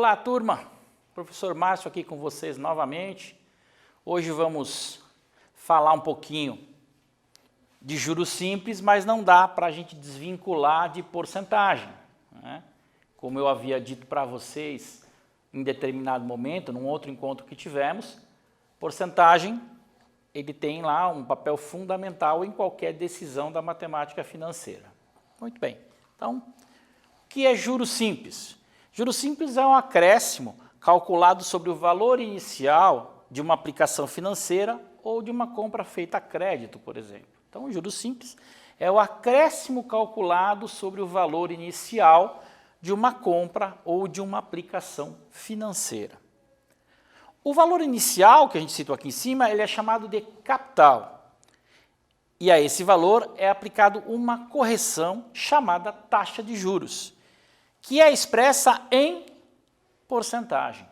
Olá, turma! Professor Márcio aqui com vocês novamente. Hoje vamos falar um pouquinho de juros simples, mas não dá para a gente desvincular de porcentagem, né? Como eu havia dito para vocês em determinado momento, num outro encontro que tivemos, porcentagem, ele tem lá um papel fundamental em qualquer decisão da matemática financeira. Muito bem. Então, o que é juros simples? Juros simples é um acréscimo calculado sobre o valor inicial de uma aplicação financeira ou de uma compra feita a crédito, por exemplo. Então, o juros simples é o acréscimo calculado sobre o valor inicial de uma compra ou de uma aplicação financeira. O valor inicial, que a gente citou aqui em cima, ele é chamado de capital. E a esse valor é aplicado uma correção chamada taxa de juros, que é expressa em porcentagem.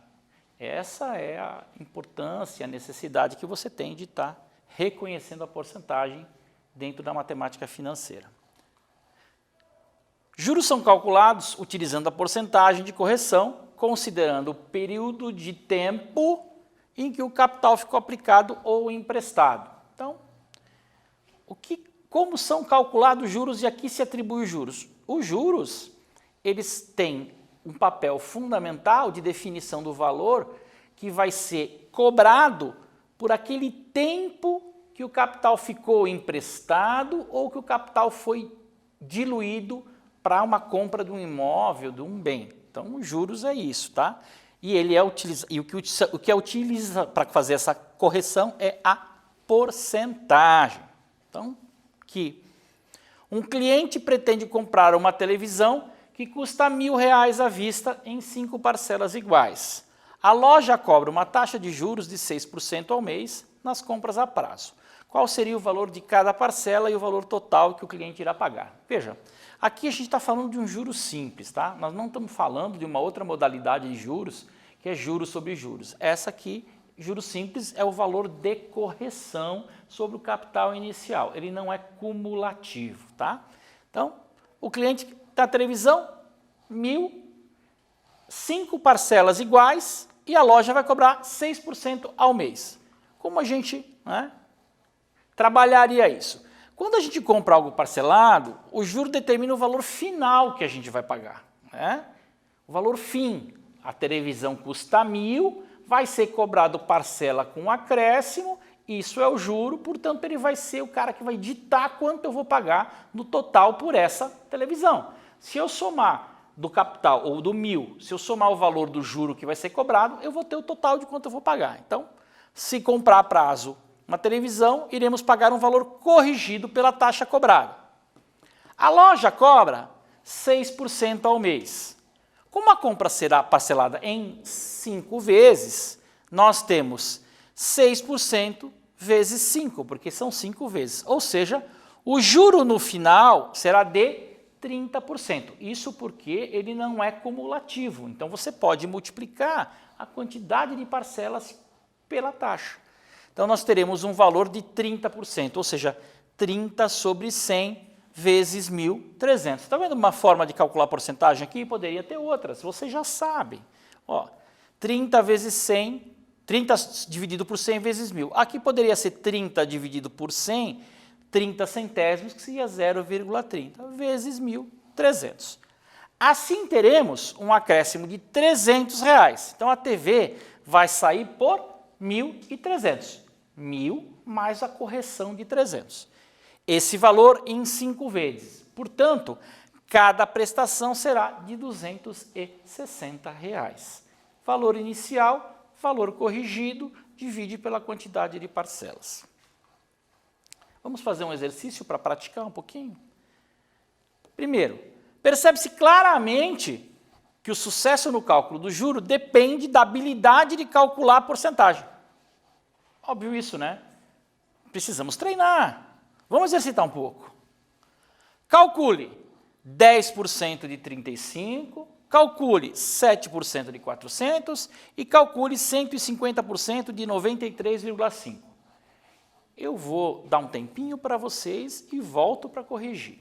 Essa é a importância, a necessidade que você tem de estar reconhecendo a porcentagem dentro da matemática financeira. Juros são calculados utilizando a porcentagem de correção, considerando o período de tempo em que o capital ficou aplicado ou emprestado. Então, como são calculados os juros e a que se atribui os juros? Os juros, eles têm um papel fundamental de definição do valor que vai ser cobrado por aquele tempo que o capital ficou emprestado ou que o capital foi diluído para uma compra de um imóvel, de um bem. Então, os juros é isso, tá? E ele é o que é utilizado para fazer essa correção é a porcentagem. Então, que um cliente pretende comprar uma televisão que custa R$1.000 à vista em 5 parcelas iguais. A loja cobra uma taxa de juros de 6% ao mês nas compras a prazo. Qual seria o valor de cada parcela e o valor total que o cliente irá pagar? Veja, aqui a gente está falando de um juros simples, tá? Nós não estamos falando de uma outra modalidade de juros, que é juros sobre juros. Essa aqui, juros simples, é o valor de correção sobre o capital inicial. Ele não é cumulativo, tá? Então, o cliente da televisão, 1.000, 5 parcelas iguais e a loja vai cobrar 6% ao mês. Como a gente, né, trabalharia isso? Quando a gente compra algo parcelado, o juro determina o valor final que a gente vai pagar, né? O valor fim. A televisão custa 1.000, vai ser cobrado parcela com acréscimo, isso é o juro, portanto ele vai ser o cara que vai ditar quanto eu vou pagar no total por essa televisão. Se eu somar do capital ou do 1.000, se eu somar o valor do juro que vai ser cobrado, eu vou ter o total de quanto eu vou pagar. Então, se comprar a prazo uma televisão, iremos pagar um valor corrigido pela taxa cobrada. A loja cobra 6% ao mês. Como a compra será parcelada em 5 vezes, nós temos 6% vezes 5, porque são 5 vezes. Ou seja, o juro no final será de 30%. Isso porque ele não é cumulativo. Então, você pode multiplicar a quantidade de parcelas pela taxa. Então, nós teremos um valor de 30%, ou seja, 30 sobre 100 vezes 1.300. Está vendo uma forma de calcular a porcentagem aqui? Poderia ter outras, vocês já sabem. Ó, 30 vezes 100, 30 dividido por 100 vezes 1.000. Aqui poderia ser 30 dividido por 100, 30 centésimos, que seria 0,30 vezes 1.300. Assim teremos um acréscimo de R$300. Então, a TV vai sair por 1.300. 1.000 mais a correção de 300. Esse valor em 5 vezes. Portanto, cada prestação será de R$260. Valor inicial, valor corrigido, divide pela quantidade de parcelas. Vamos fazer um exercício para praticar um pouquinho? Primeiro, percebe-se claramente que o sucesso no cálculo do juro depende da habilidade de calcular a porcentagem. Óbvio isso, né? Precisamos treinar. Vamos exercitar um pouco. Calcule 10% de 35, calcule 7% de 400 e calcule 150% de 93,5. Eu vou dar um tempinho para vocês e volto para corrigir.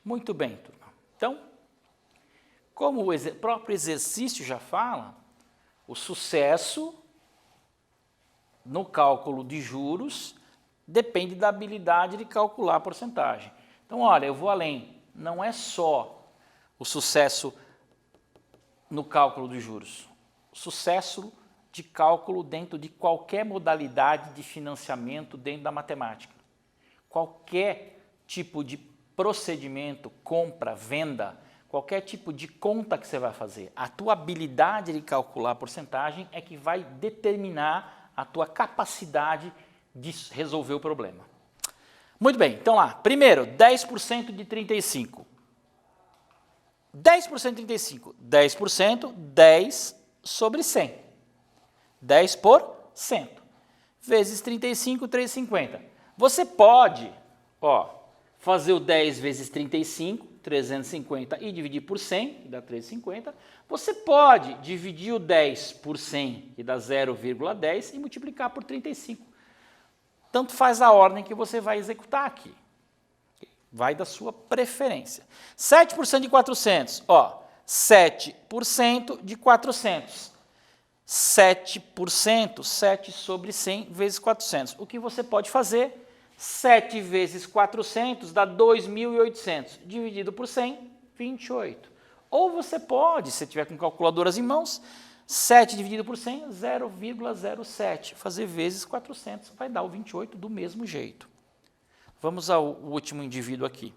Muito bem, turma. Então, como o próprio exercício já fala, o sucesso no cálculo de juros depende da habilidade de calcular a porcentagem. Então, olha, eu vou além. Não é só o sucesso no cálculo de juros. O sucesso de cálculo dentro de qualquer modalidade de financiamento dentro da matemática. Qualquer tipo de procedimento, compra, venda, qualquer tipo de conta que você vai fazer, a tua habilidade de calcular a porcentagem é que vai determinar a tua capacidade de resolver o problema. Muito bem, então lá, primeiro, 10% de 35. 10% de 35, 10%, 10 sobre 100. 10%, vezes 35, 350. Você pode, fazer o 10 vezes 35, 350, e dividir por 100, que dá 350. Você pode dividir o 10 por 100, que dá 0,10, e multiplicar por 35. Tanto faz a ordem que você vai executar aqui. Vai da sua preferência. 7% de 400, 7% de 400. 7%, 7 sobre 100 vezes 400. O que você pode fazer? 7 vezes 400 dá 2.800. Dividido por 100, 28. Ou você pode, se tiver com calculadoras em mãos, 7 dividido por 100, 0,07. Fazer vezes 400, vai dar o 28 do mesmo jeito. Vamos ao último indivíduo aqui.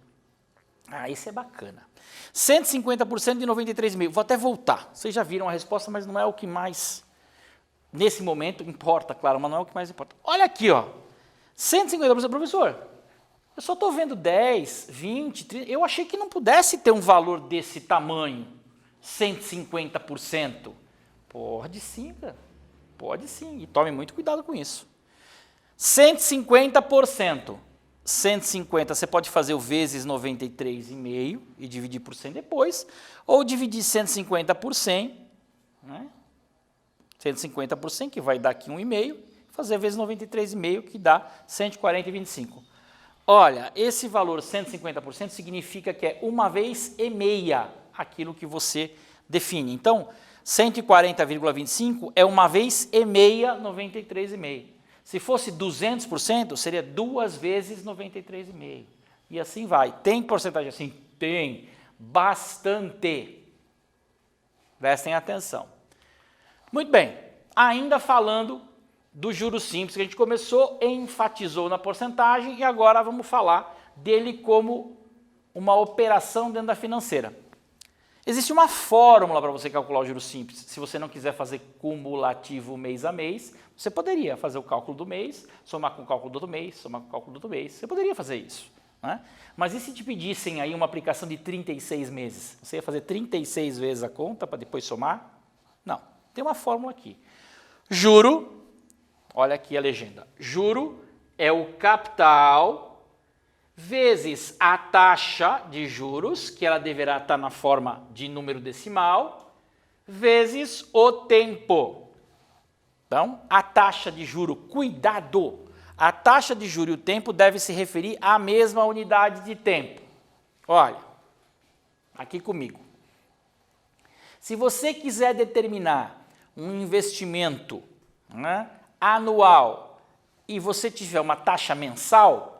Esse é bacana. 150% de 93,5. Vou até voltar. Vocês já viram a resposta, mas não é o que mais, nesse momento, importa, claro, mas não é o que mais importa. Olha aqui, 150%, professor, eu só estou vendo 10, 20, 30, eu achei que não pudesse ter um valor desse tamanho, 150%. Pode sim, cara, pode sim, e tome muito cuidado com isso. 150%. 150, você pode fazer o vezes 93,5 e dividir por 100 depois, ou dividir 150 por 100, né? 150 por 100, que vai dar aqui 1,5, fazer vezes 93,5, que dá 140,25. Olha, esse valor 150% significa que é uma vez e meia aquilo que você define. Então, 140,25 é uma vez e meia 93,5. Se fosse 200%, seria 2 vezes 93,5. E assim vai. Tem porcentagem assim? Tem. Bastante. Prestem atenção. Muito bem. Ainda falando do juros simples, que a gente começou, enfatizou na porcentagem, e agora vamos falar dele como uma operação dentro da financeira. Existe uma fórmula para você calcular o juros simples. Se você não quiser fazer cumulativo mês a mês, você poderia fazer o cálculo do mês, somar com o cálculo do outro mês, somar com o cálculo do outro mês. Você poderia fazer isso, né? Mas e se te pedissem aí uma aplicação de 36 meses? Você ia fazer 36 vezes a conta para depois somar? Não. Tem uma fórmula aqui. Juro, olha aqui a legenda. Juro é o capital vezes a taxa de juros, que ela deverá estar na forma de número decimal, vezes o tempo. Então, a taxa de juro, cuidado, a taxa de juro e o tempo deve se referir à mesma unidade de tempo. Olha, aqui comigo. Se você quiser determinar um investimento, né, anual e você tiver uma taxa mensal,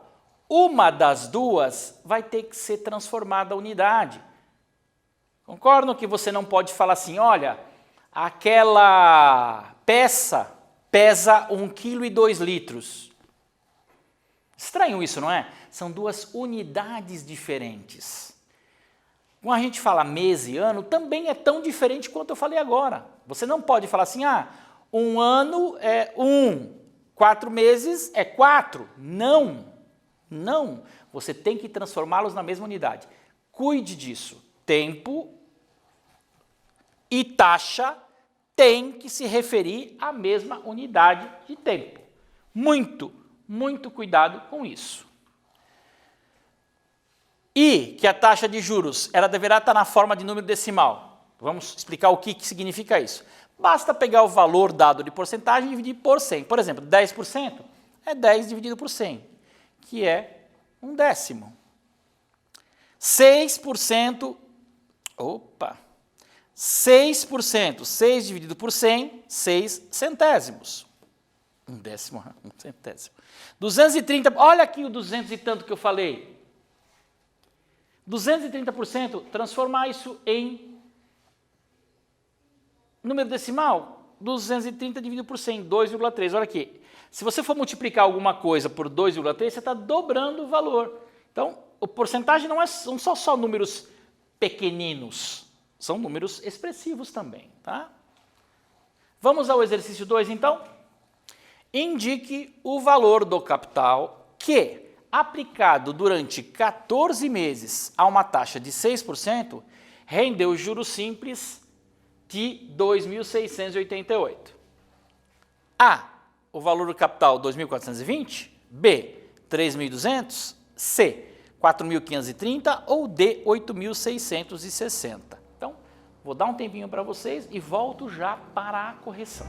uma das duas vai ter que ser transformada a unidade. Concordam que você não pode falar assim, olha, aquela peça pesa 1,2 kg. Estranho isso, não é? São duas unidades diferentes. Quando a gente fala mês e ano, também é tão diferente quanto eu falei agora. Você não pode falar assim, um ano é 1, 4 meses é 4. Não. Não, você tem que transformá-los na mesma unidade. Cuide disso. Tempo e taxa têm que se referir à mesma unidade de tempo. Muito, muito cuidado com isso. E que a taxa de juros, ela deverá estar na forma de número decimal. Vamos explicar o que significa isso. Basta pegar o valor dado de porcentagem e dividir por 100. Por exemplo, 10% é 10 dividido por 100. Que é 1/10. 6%, opa, 6%, 6 dividido por 100, 6 centésimos. Um décimo, um centésimo. 230, olha aqui o 200 e tanto que eu falei. 230%, transformar isso em número decimal, 230 dividido por 100, 2,3. Olha aqui, se você for multiplicar alguma coisa por 2,3, você está dobrando o valor. Então, a porcentagem não são só números pequeninos, são números expressivos também, tá? Vamos ao exercício 2, então? Indique o valor do capital que, aplicado durante 14 meses a uma taxa de 6%, rendeu juros simples de 2.688. A, o valor do capital 2.420, B, 3.200, C, 4.530 ou D, 8.660. Então, vou dar um tempinho para vocês e volto já para a correção.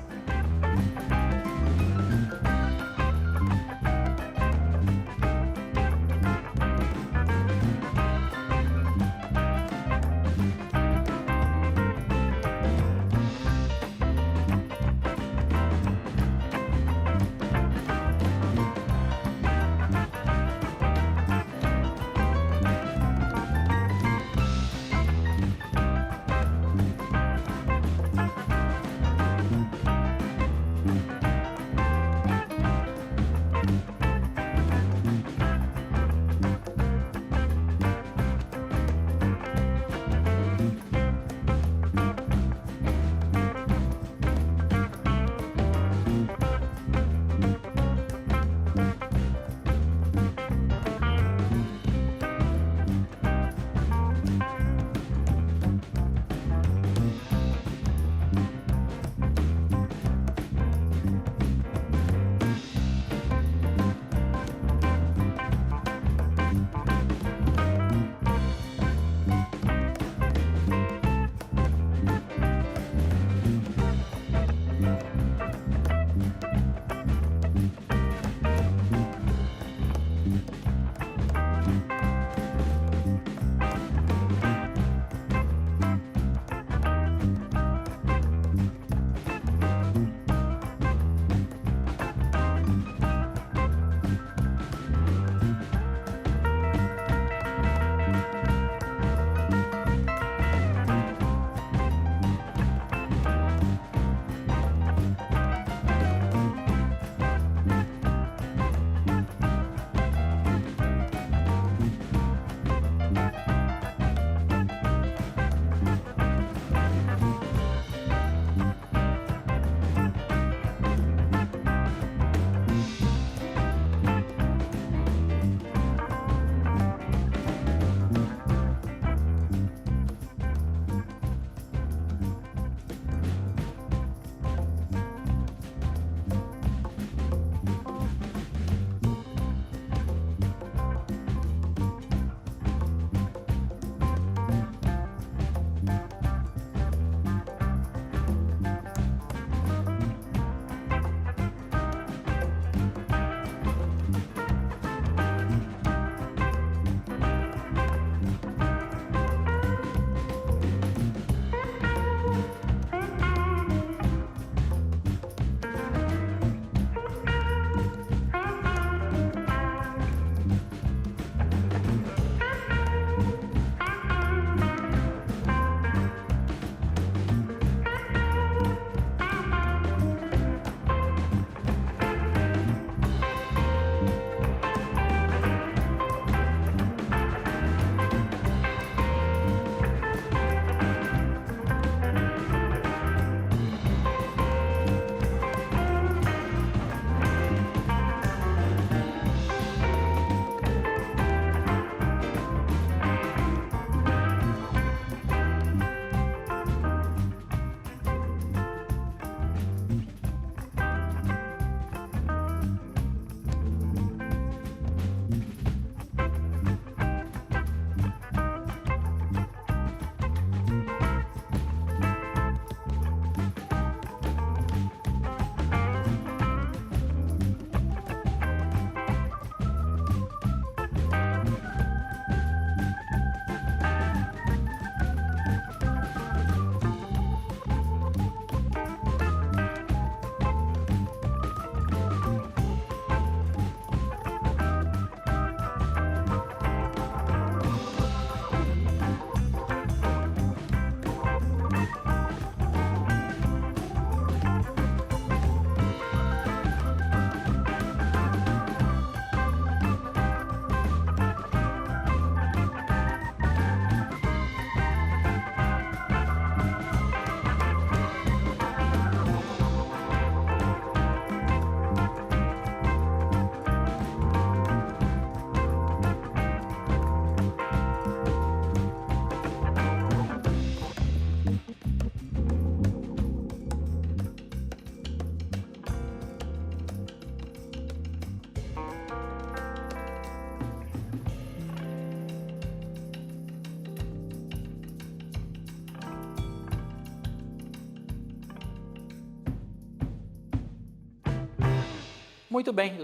Muito bem,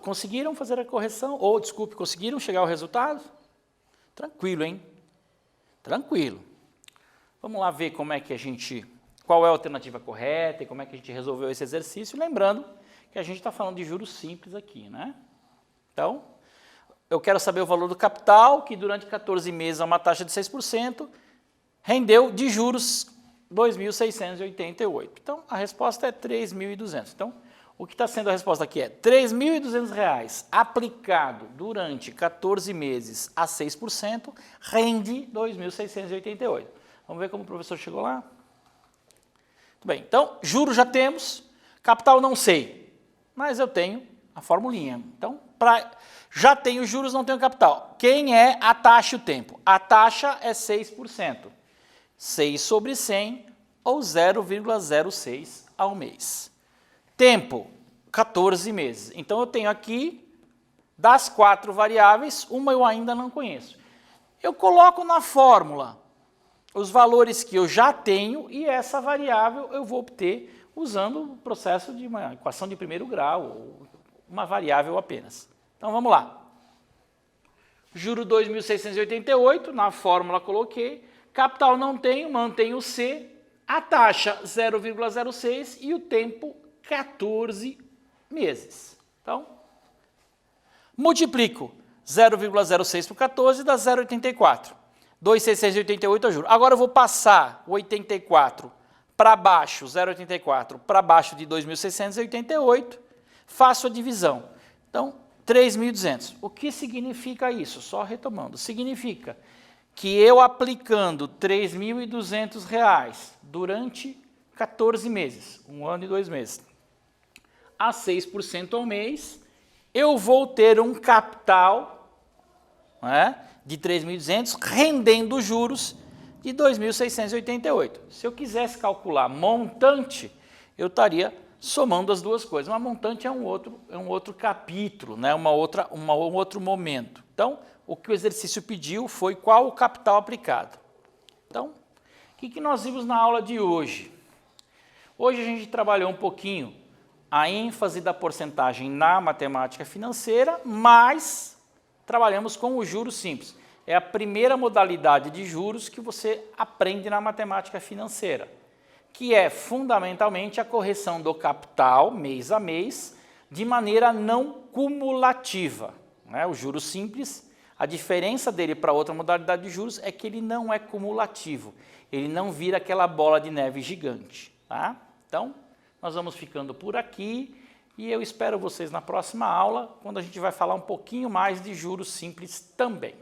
conseguiram fazer a correção? Ou, desculpe, conseguiram chegar ao resultado? Tranquilo, hein? Tranquilo. Vamos lá ver como é que qual é a alternativa correta e como é que a gente resolveu esse exercício. Lembrando que a gente está falando de juros simples aqui, né? Então, eu quero saber o valor do capital, que durante 14 meses a uma taxa de 6%, rendeu de juros 2.688. Então, a resposta é 3.200. Então, o que está sendo a resposta aqui é R$ 3.200 aplicado durante 14 meses a 6%, rende 2.688. Vamos ver como o professor chegou lá? Muito bem, então, juros já temos, capital não sei, mas eu tenho a formulinha. Então, já tenho juros, não tenho capital. Quem é a taxa e o tempo? A taxa é 6%. 6 sobre 100, ou 0,06 ao mês. Tempo, 14 meses. Então, eu tenho aqui, das 4 variáveis, uma eu ainda não conheço. Eu coloco na fórmula os valores que eu já tenho e essa variável eu vou obter usando o processo de uma equação de primeiro grau, ou uma variável apenas. Então, vamos lá. Juro 2.688, na fórmula coloquei. Capital não tenho, mantenho o C. A taxa 0,06 e o tempo 14 meses. Então, multiplico 0,06 por 14 dá 0,84. 2.688 é juro. Agora eu vou passar o 84 para baixo, 0,84 para baixo de 2.688, faço a divisão. Então, 3.200. O que significa isso? Só retomando. Significa que eu aplicando R$ 3.200 durante 14 meses, 1 ano e 2 meses, a 6% ao mês, eu vou ter um capital, né, de 3.200, rendendo juros de 2.688. Se eu quisesse calcular montante, eu estaria somando as duas coisas. Mas montante é um outro capítulo, né, um outro momento. Então, o que o exercício pediu foi qual o capital aplicado. Então, o que nós vimos na aula de hoje? Hoje a gente trabalhou um pouquinho a ênfase da porcentagem na matemática financeira, mas trabalhamos com os juros simples. É a primeira modalidade de juros que você aprende na matemática financeira, que é fundamentalmente a correção do capital mês a mês, de maneira não cumulativa, né? O juros simples, a diferença dele para outra modalidade de juros é que ele não é cumulativo, ele não vira aquela bola de neve gigante, tá? Então, nós vamos ficando por aqui e eu espero vocês na próxima aula, quando a gente vai falar um pouquinho mais de juros simples também.